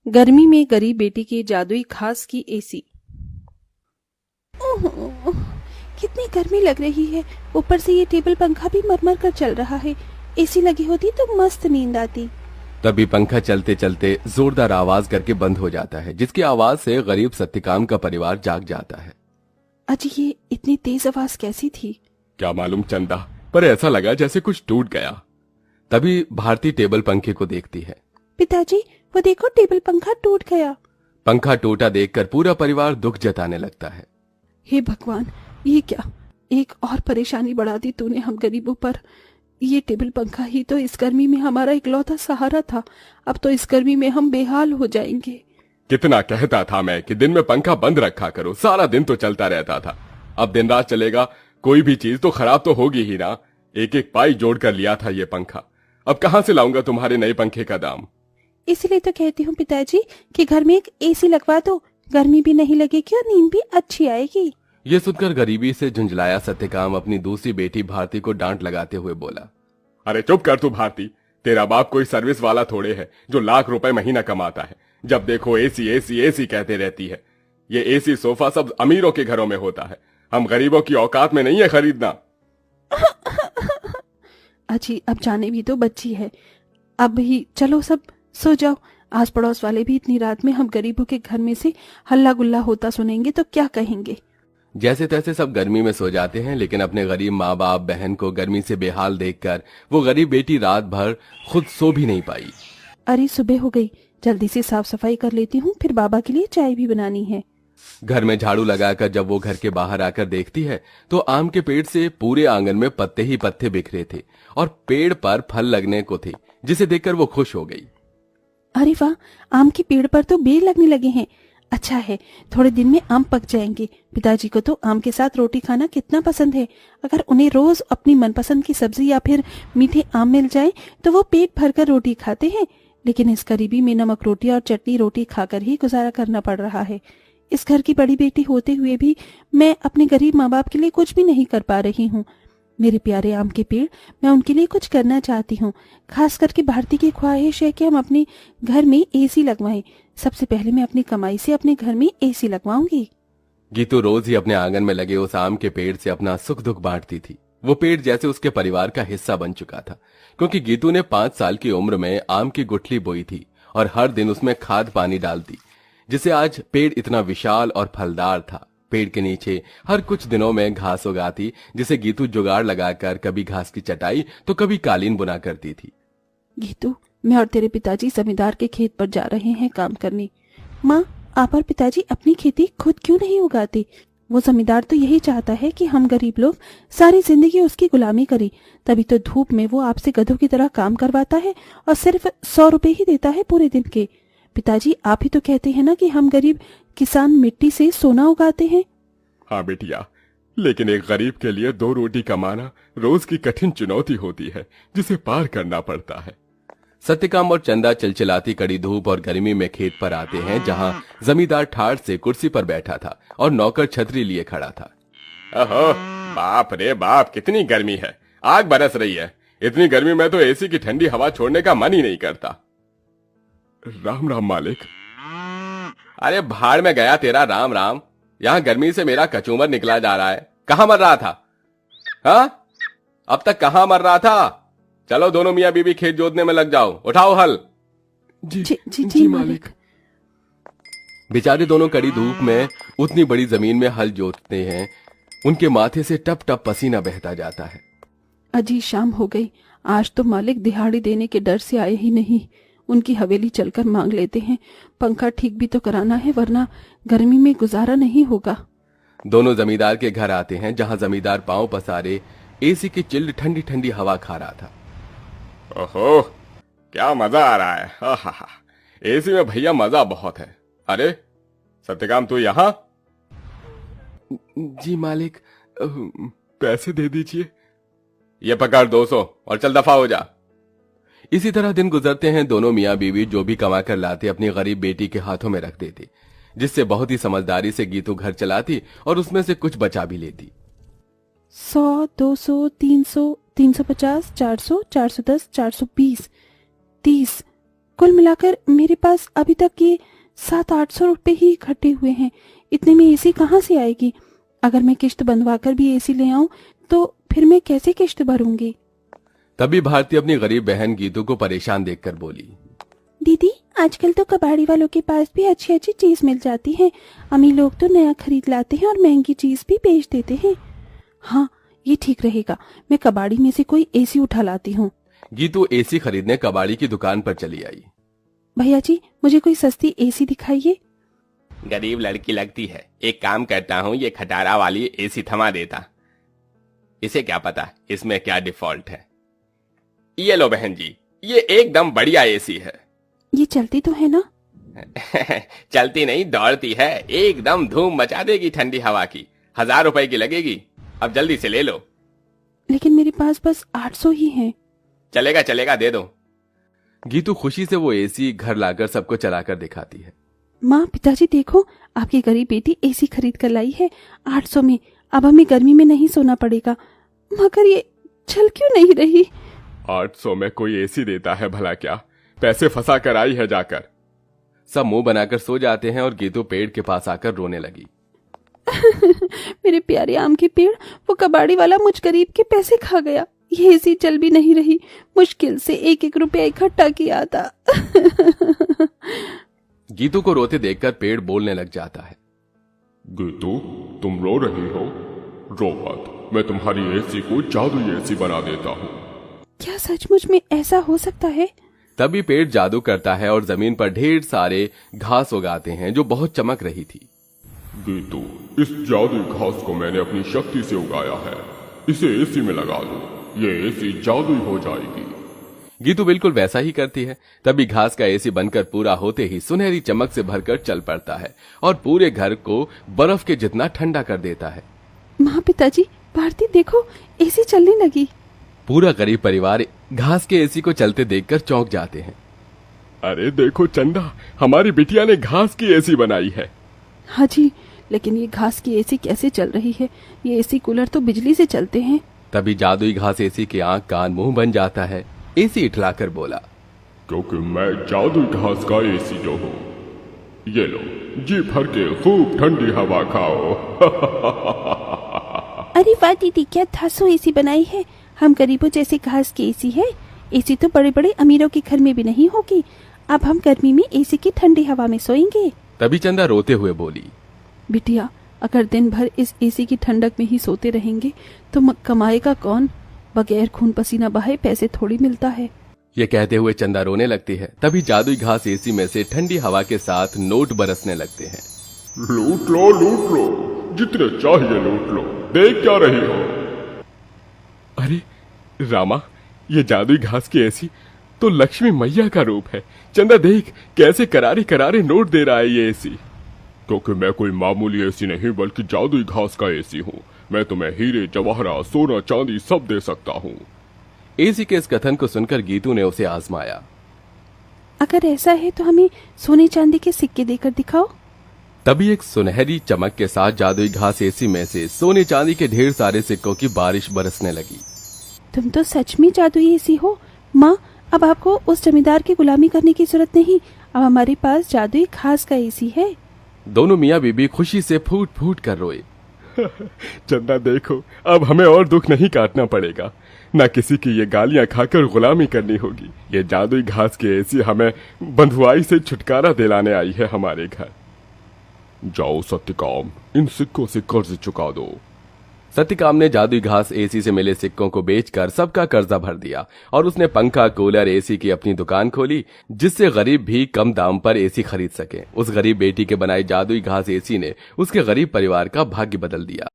गर्मी में गरीब बेटी की जादुई खास की एसी। ओह, कितनी गर्मी लग रही है। ऊपर से ये टेबल पंखा भी मरमर कर चल रहा है। एसी लगी होती तो मस्त नींद आती। तभी पंखा चलते चलते जोरदार आवाज करके बंद हो जाता है, जिसकी आवाज से गरीब सत्यकाम का परिवार जाग जाता है। अजी, ये इतनी तेज आवाज कैसी थी? क्या मालूम चंदा, पर ऐसा लगा जैसे कुछ टूट गया। तभी भारती टेबल पंखे को देखती है। पिताजी, वो देखो टेबल पंखा टूट गया। पंखा टूटा देखकर पूरा परिवार दुख जताने लगता है। हे भगवान, ये क्या, एक और परेशानी बढ़ा दी तूने हम गरीबों पर। ये टेबल पंखा ही तो इस गर्मी में हमारा इकलौता सहारा था। अब तो इस गर्मी में हम बेहाल हो जाएंगे। कितना कहता था मैं कि दिन में पंखा बंद रखा करो, सारा दिन तो चलता रहता था। अब दिन रात चलेगा, कोई भी चीज तो खराब तो होगी ही ना। एक एक पाई जोड़ कर लिया था ये पंखा, अब कहां से लाऊंगा तुम्हारे नए पंखे का दाम। इसीलिए तो कहती हूँ पिताजी कि घर में एक एसी लगवा दो। गर्मी भी नहीं लगेगी और नींद भी अच्छी आएगी। ये सुनकर गरीबी से झुंझलाया सत्यकाम अपनी दूसरी बेटी भारती को डांट लगाते हुए बोला, अरे चुप कर तू भारती, तेरा बाप कोई सर्विस वाला थोड़े है जो लाख रुपए महीना कमाता है। जब देखो एसी एसी एसी कहते रहती है। ये एसी सोफा सब अमीरों के घरों में होता है, हम गरीबों की औकात में नहीं है खरीदना। अजी, अब जाने भी तो बच्ची है। अब ही चलो सब सो जाओ। आस पड़ोस वाले भी इतनी रात में हम गरीबों के घर में से हल्ला गुल्ला होता सुनेंगे तो क्या कहेंगे। जैसे तैसे सब गर्मी में सो जाते हैं, लेकिन अपने गरीब माँ बाप बहन को गर्मी से बेहाल देखकर वो गरीब बेटी रात भर खुद सो भी नहीं पाई। अरे सुबह हो गई, जल्दी से साफ सफाई कर लेती हूँ, फिर बाबा के लिए चाय भी बनानी है। घर में झाड़ू लगाकर जब वो घर के बाहर आकर देखती है तो आम के पेड़ से पूरे आंगन में पत्ते ही पत्ते बिखरे थे और पेड़ पर फल लगने को थे, जिसे देखकर वो खुश हो गई। अरे वाह, आम के पेड़ पर तो बेर लगने लगे हैं। अच्छा है, थोड़े दिन में आम पक जाएंगे। पिताजी को तो आम के साथ रोटी खाना कितना पसंद है। अगर उन्हें रोज अपनी मनपसंद की सब्जी या फिर मीठे आम मिल जाए तो वो पेट भरकर रोटी खाते हैं। लेकिन इस गरीबी में नमक रोटी और चटनी रोटी खाकर ही गुजारा करना पड़ रहा है। इस घर की बड़ी बेटी होते हुए भी मैं अपने गरीब माँ बाप के लिए कुछ भी नहीं कर पा रही हूँ। मेरे प्यारे आम के पेड़, मैं उनके लिए कुछ करना चाहती हूँ। खास करके भारती की ख्वाहिश है कि हम अपने घर में एसी लगवाएं। सबसे पहले मैं अपनी कमाई से अपने घर में एसी लगवाऊंगी। गीतू रोज ही अपने आंगन में लगे उस आम के पेड़ से अपना सुख दुख बांटती थी। वो पेड़ जैसे उसके परिवार का हिस्सा बन चुका था, क्योंकि गीतू ने 5 साल की उम्र में आम की गुठली बोई थी और हर दिन उसमें खाद पानी डालती, जिससे आज पेड़ इतना विशाल और फलदार था। पेड़ के नीचे हर कुछ दिनों में घास उगाती, जिसे गीतू जुगाड़ लगाकर कभी घास की चटाई तो कभी कालीन बुना करती थी। गीतू, मैं और तेरे पिताजी जमींदार के खेत पर जा रहे हैं काम करने। माँ, आप और पिताजी अपनी खेती खुद क्यों नहीं उगाते? वो जमींदार तो यही चाहता है कि हम गरीब लोग सारी जिंदगी उसकी गुलामी करें। तभी तो धूप में वो आपसे गधों की तरह काम करवाता है और सिर्फ 100 रुपए ही देता है पूरे दिन के। पिताजी, आप ही तो कहते हैं ना कि हम गरीब किसान मिट्टी से सोना उगाते हैं। हाँ बेटिया, लेकिन एक गरीब के लिए 2 रोटी कमाना रोज की कठिन चुनौती होती है, जिसे पार करना पड़ता है। सत्यकाम और चंदा चिलचिलाती कड़ी धूप और गर्मी में खेत पर आते हैं, जहां जमींदार ठाठ से कुर्सी पर बैठा था और नौकर छतरी लिए खड़ा था। ओहो, बाप रे बाप, कितनी गर्मी है, आग बरस रही है। इतनी गर्मी में तो एसी की ठंडी हवा छोड़ने का मन ही नहीं करता। राम राम मालिक। अरे भाड़ में गया तेरा राम राम, यहाँ गर्मी से मेरा कचूमर निकला जा रहा है। कहाँ मर रहा था? हाँ, अब तक कहाँ मर रहा था? चलो दोनों मियाँ बीबी खेत जोतने में लग जाओ, उठाओ हल। जी मालिक। बेचारे दोनों कड़ी धूप में उतनी बड़ी जमीन में हल जोतते हैं, उनके माथे से टप टप पसीना बहता जाता है। अजी, शाम हो गई। आज तो मालिक दिहाड़ी देने के डर से आए ही नहीं। उनकी हवेली चलकर मांग लेते हैं। पंखा ठीक भी तो कराना है, वरना गर्मी में गुजारा नहीं होगा। दोनों जमींदार के घर आते हैं, जहां जमींदार पांव पसारे एसी की चिल्ड ठंडी ठंडी हवा खा रहा था। ओहो, क्या मजा आ रहा है। आहा, एसी में भैया मजा बहुत है। अरे सत्यकाम, तू यहाँ? जी मालिक, पैसे दे दीजिए। ये पकड़ 200 और चल दफा हो जा। इसी तरह दिन गुजरते हैं। दोनों मियाँ बीवी जो भी कमा कर लाते अपनी गरीब बेटी के हाथों में रख देते, जिससे बहुत ही समझदारी से गीतू घर चलाती और उसमें से कुछ बचा भी लेती। 100, 200, 300, 350, 400, 410, 420, 30। कुल मिलाकर मेरे पास अभी तक ये 700-800 रुपए ही इकट्ठे हुए हैं। इतने में एसी कहाँ से आएगी? अगर मैं किश्त बंधवा कर भी एसी ले आऊं तो फिर मैं कैसे किश्त भरूंगी? तभी भारती अपनी गरीब बहन गीतू को परेशान देखकर बोली, दीदी, आजकल तो कबाड़ी वालों के पास भी अच्छी अच्छी चीज मिल जाती है। अमीर लोग तो नया खरीद लाते हैं और महंगी चीज भी बेच देते हैं। हाँ, ये ठीक रहेगा। मैं कबाड़ी में से कोई एसी उठा लाती हूँ। गीतू एसी खरीदने कबाड़ी की दुकान पर चली आई। भैया जी, मुझे कोई सस्ती एसी दिखाइए। गरीब लड़की लगती है, एक काम करता हूँ, ये खटारा वाली एसी थमा देता। इसे क्या पता इसमें क्या डिफॉल्ट है। ये लो बहन जी, ये एकदम बढ़िया एसी है। ये चलती तो है ना? चलती नहीं, दौड़ती है। एकदम धूम मचा देगी ठंडी हवा की। 1000 रुपए की लगेगी। अब जल्दी से ले लो। लेकिन मेरे पास बस 800 ही हैं। चलेगा चलेगा, दे दो। गीतू खुशी से वो एसी घर लाकर सबको चलाकर दिखाती है। माँ, पिताजी देखो, आपकी गरीब बेटी एसी खरीद कर लाई है 800 में। अब हमें गर्मी में नहीं सोना पड़ेगा। मगर ये चल क्यों नहीं रही? 800 में कोई एसी देता है भला क्या? पैसे फंसा कर आई है जाकर। सब मुंह बनाकर सो जाते हैं और गीतू पेड़ के पास आकर रोने लगी। मेरे प्यारे आम के पेड़, वो कबाड़ी वाला मुझ गरीब के पैसे खा गया। ये एसी चल भी नहीं रही। मुश्किल से 1-1 रुपया इकट्ठा किया था। गीतू को रोते देखकर पेड़ बोलने लग जाता है। गीतू, तुम रो रही हो? रो मत, मैं तुम्हारी एसी को जादुई एसी बना देता हूँ। क्या सचमुच में ऐसा हो सकता है? तभी पेड़ जादू करता है और जमीन पर ढेर सारे घास उगाते हैं जो बहुत चमक रही थी। गीतू, इस जादुई घास को मैंने अपनी शक्ति से उगाया है। इसे एसी में लगा दो, ये एसी जादुई हो जाएगी। गीतू बिल्कुल वैसा ही करती है। तभी घास का एसी बनकर पूरा होते ही सुनहरी चमक से भरकर चल पड़ता है और पूरे घर को बर्फ के जितना ठंडा कर देता है। माँ, पिताजी, भारती देखो, एसी चलने लगी। पूरा गरीब परिवार घास के एसी को चलते देखकर चौंक जाते हैं। अरे देखो चंदा, हमारी बिटिया ने घास की एसी बनाई है। हाँ जी, लेकिन ये घास की एसी कैसे चल रही है? ये एसी कूलर तो बिजली से चलते हैं। तभी जादुई घास एसी के आंख कान मुंह बन जाता है। एसी इठलाकर बोला, क्योंकि मैं जादुई घास का एसी जो हूँ। ये लो, जी भर के खूब ठंडी हवा खाओ। अरे वाह दीदी, क्या धांसू एसी बनाई है। हम गरीबों जैसे घास की एसी है। एसी तो बड़े बड़े अमीरों के घर में भी नहीं होगी। अब हम गर्मी में एसी की ठंडी हवा में सोएंगे। तभी चंदा रोते हुए बोली, बिटिया, अगर दिन भर इस एसी की ठंडक में ही सोते रहेंगे तो कमाएगा कौन? बगैर खून पसीना बहाए पैसे थोड़ी मिलता है। ये कहते हुए चंदा रोने लगती है। तभी जादुई घास एसी में से ठंडी हवा के साथ नोट बरसने लगते हैं। लूट लो, जितने चाहिए लूट लो। देख क्या रही हो? अरे रामा, ये जादुई घास की एसी तो लक्ष्मी मैया का रूप है। चंदा देख, कैसे करारे करारे नोट दे रहा है ये एसी। क्योंकि मैं कोई मामूली एसी नहीं बल्कि जादुई घास का एसी हूँ। मैं तुम्हें हीरे जवाहरात सोना चांदी सब दे सकता हूँ। एसी के इस कथन को सुनकर गीतू ने उसे आजमाया। अगर ऐसा है तो हमें सोने चांदी के सिक्के देकर दिखाओ। तभी एक सुनहरी चमक के साथ जादुई घास एसी में से सोने चांदी के ढेर सारे सिक्कों की बारिश बरसने लगी। तुम तो सच में जादुई एसी हो। माँ, अब आपको उस जमींदार की गुलामी करने की जरूरत नहीं। अब हमारे पास जादुई घास का एसी है। दोनों मियाँ बीबी खुशी से फूट फूट कर रोए। चंदा देखो, अब हमें और दुख नहीं काटना पड़ेगा। ना किसी की ये गालियां खाकर गुलामी करनी होगी। ये जादुई घास की एसी हमें बंधुआई से छुटकारा दिलाने आई है हमारे घर। जाओ सत्यकाम, इन सिक्कों से कर्ज चुका दो। सत्यकाम ने जादुई घास एसी से मिले सिक्कों को बेचकर सबका कर्जा भर दिया और उसने पंखा, कूलर, एसी की अपनी दुकान खोली, जिससे गरीब भी कम दाम पर एसी खरीद सके। उस गरीब बेटी के बनाई जादुई घास एसी ने उसके गरीब परिवार का भाग्य बदल दिया।